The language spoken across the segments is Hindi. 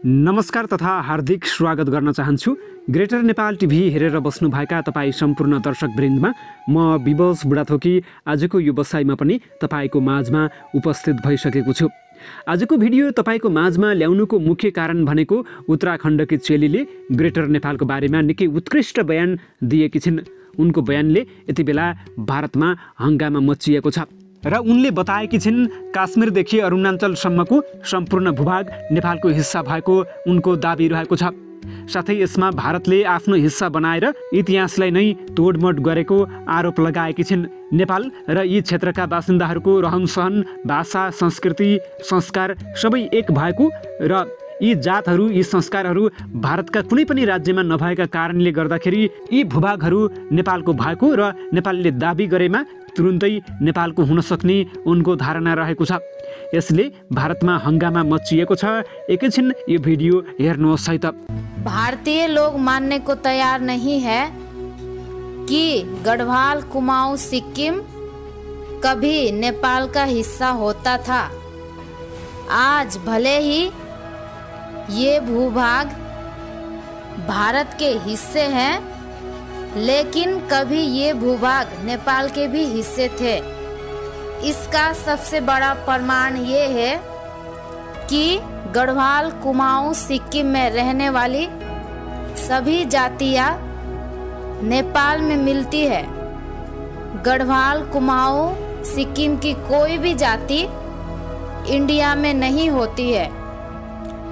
नमस्कार तथा हार्दिक स्वागत गर्न चाहन्छु। ग्रेटर नेपाल टिभी हेरेर बस्नुभएका तपाईँ सम्पूर्ण दर्शकवृन्दमा म विवश बुढाथोकी आजको यो बसाइमा पनि तपाईको माझमा उपस्थित भइसकेको छु। आजको भिडियो तपाईको माझमा ल्याउनुको मुख्य कारण भनेको उत्तराखण्डकी चेलीले ग्रेटर नेपालको बारेमा निकै उत्कृष्ट बयान दिएकी छिन्। उनको बयानले यति बेला भारतमा हंगामा मच्चिएको छ र उनले बताएकी छिन् काश्मीरदेखि अरुणाञ्चलसम्मको सम्पूर्ण भूभाग नेपालको हिस्सा भएको उनको दाबी रहेको छ। साथै यसमा भारतले आफ्नो हिस्सा बनाएर इतिहासलाई नै तोडमोड गरेको आरोप लगाएकी छिन्। नेपाल र यी क्षेत्रका बासिन्दाहरूको रहनसहन, भाषा, संस्कृति, संस्कार सबै एक भएको र यी जातहरू, यी संस्कारहरू भारतका कुनै पनि राज्यमा नभएका कारणले गर्दाखेरि यी भूभागहरू नेपालको भएको र नेपालले दाबी गरेमा तुरुन्तै नेपालको हुन सक्ने उनको धारणा रहेको छ। यसले भारतमा हंगामा मच्चिएको छ। एकैछिन यो भिडियो हेर्नुहोस् है त। भारतीय लोग मानने को तैयार नहीं है कि गढ़वाल, कुमाऊं, सिक्किम कभी नेपाल का हिस्सा होता था। आज भले ही ये भूभाग भारत के हिस्से हैं, लेकिन कभी ये भूभाग नेपाल के भी हिस्से थे। इसका सबसे बड़ा प्रमाण ये है कि गढ़वाल, कुमाऊं, सिक्किम में रहने वाली सभी जातियां नेपाल में मिलती है। गढ़वाल, कुमाऊं, सिक्किम की कोई भी जाति इंडिया में नहीं होती है।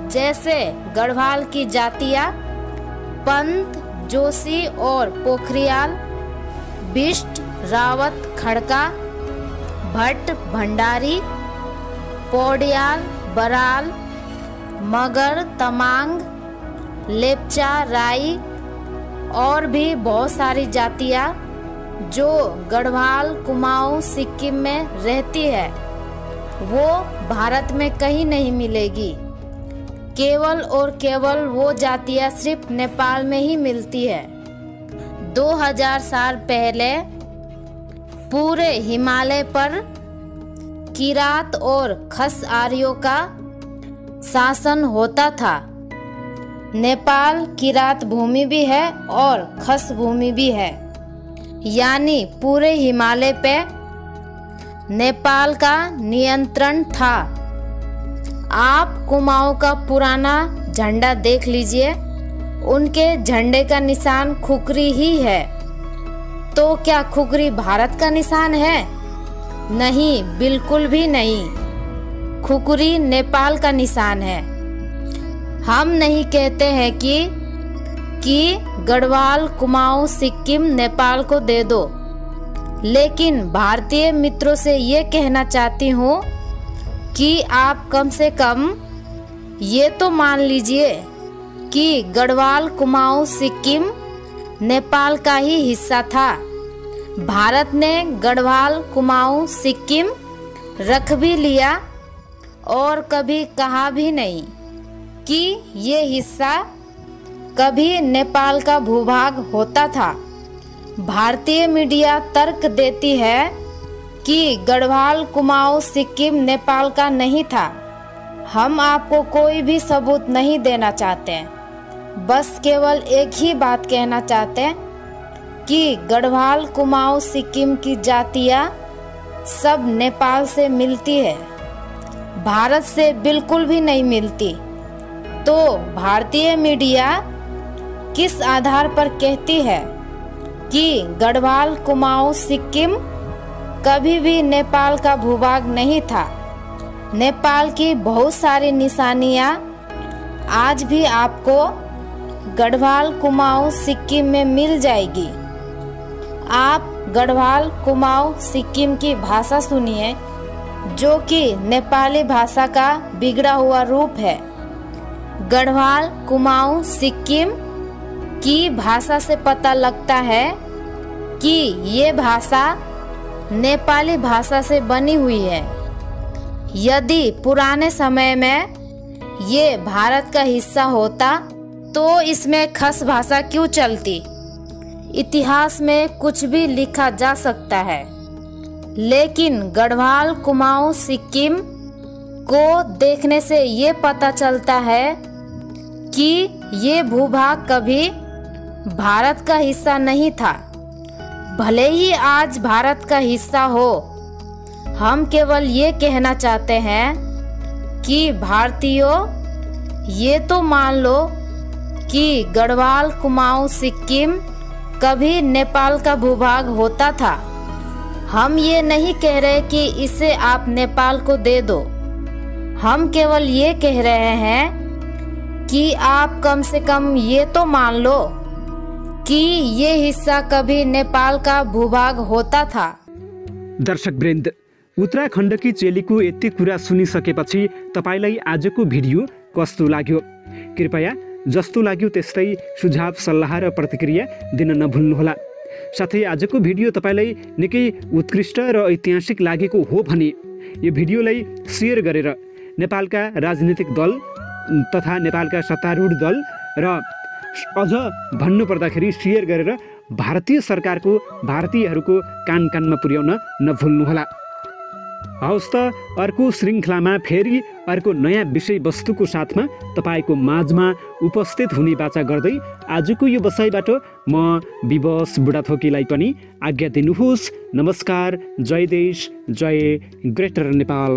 जैसे गढ़वाल की जातियां पंत, जोशी और पोखरियाल, बिष्ट, रावत, खड़का, भट्ट, भंडारी, पौडियाल, बराल, मगर, तमांग, लेपचा, राई और भी बहुत सारी जातियां जो गढ़वाल, कुमाऊं, सिक्किम में रहती है वो भारत में कहीं नहीं मिलेगी। केवल और केवल वो जातियां सिर्फ नेपाल में ही मिलती है। 2000 साल पहले पूरे हिमालय पर किरात और खस आर्यों का शासन होता था। नेपाल किरात भूमि भी है और खस भूमि भी है, यानी पूरे हिमालय पे नेपाल का नियंत्रण था। आप कुमाऊं का पुराना झंडा देख लीजिए, उनके झंडे का निशान खुकरी ही है। तो क्या खुकरी भारत का निशान है? नहीं, बिल्कुल भी नहीं। खुकरी नेपाल का निशान है। हम नहीं कहते हैं कि गढ़वाल, कुमाऊं, सिक्किम नेपाल को दे दो, लेकिन भारतीय मित्रों से ये कहना चाहती हूँ कि आप कम से कम ये तो मान लीजिए कि गढ़वाल, कुमाऊं, सिक्किम नेपाल का ही हिस्सा था। भारत ने गढ़वाल, कुमाऊं, सिक्किम रख भी लिया और कभी कहा भी नहीं कि ये हिस्सा कभी नेपाल का भूभाग होता था। भारतीय मीडिया तर्क देती है कि गढ़वाल, कुमाऊं, सिक्किम नेपाल का नहीं था। हम आपको कोई भी सबूत नहीं देना चाहते हैं, बस केवल एक ही बात कहना चाहते हैं कि गढ़वाल, कुमाऊं, सिक्किम की जातियां सब नेपाल से मिलती है, भारत से बिल्कुल भी नहीं मिलती। तो भारतीय मीडिया किस आधार पर कहती है कि गढ़वाल, कुमाऊं, सिक्किम कभी भी नेपाल का भूभाग नहीं था? नेपाल की बहुत सारी निशानियां आज भी आपको गढ़वाल, कुमाऊं, सिक्किम में मिल जाएगी। आप गढ़वाल, कुमाऊं, सिक्किम की भाषा सुनिए, जो कि नेपाली भाषा का बिगड़ा हुआ रूप है। गढ़वाल, कुमाऊं, सिक्किम की भाषा से पता लगता है कि ये भाषा नेपाली भाषा से बनी हुई है। यदि पुराने समय में ये भारत का हिस्सा होता तो इसमें खस भाषा क्यों चलती? इतिहास में कुछ भी लिखा जा सकता है, लेकिन गढ़वाल, कुमाऊं, सिक्किम को देखने से ये पता चलता है कि ये भूभाग कभी भारत का हिस्सा नहीं था। भले ही आज भारत का हिस्सा हो, हम केवल ये कहना चाहते हैं कि भारतीयों, ये तो मान लो कि गढ़वाल कुमाऊं सिक्किम कभी नेपाल का भूभाग होता था। हम ये नहीं कह रहे कि इसे आप नेपाल को दे दो। हम केवल ये कह रहे हैं कि आप कम से कम ये तो मान लो कि ये हिस्सा कभी नेपाल का भूभाग होता था। दर्शकवृन्द, उत्तराखण्डकी चेलीको यति कुरा सुनिसकेपछि तपाईलाई आजको भिडियो कस्तो लाग्यो? कृपया जस्तो लाग्यो त्यस्तै सुझाव सल्लाह र प्रतिक्रिया दिन नभुल्नुहोला। साथै आजको भिडियो तपाईलाई निकै उत्कृष्ट र ऐतिहासिक लागेको हो भने यो भिडियोलाई सेयर गरेर नेपालका राजनीतिक दल तथा नेपालका सत्तारूढ दल र अझ भन्नुपर्दाखेरि सेयर गरेर भारतीय सरकारको भारतीयहरूको कान कानमा पुर्याउन नभुल्नुहोला। हवस् त, अर्को श्रृङ्खलामा फेरि अर्को नयाँ विषयवस्तुको साथमा तपाईँको माझमा उपस्थित हुने बाचा गर्दै आजको यो बसाइबाट म विवश बुढाथोकीलाई पनि आज्ञा दिनुहोस्। नमस्कार, जय देश, जय ग्रेटर नेपाल।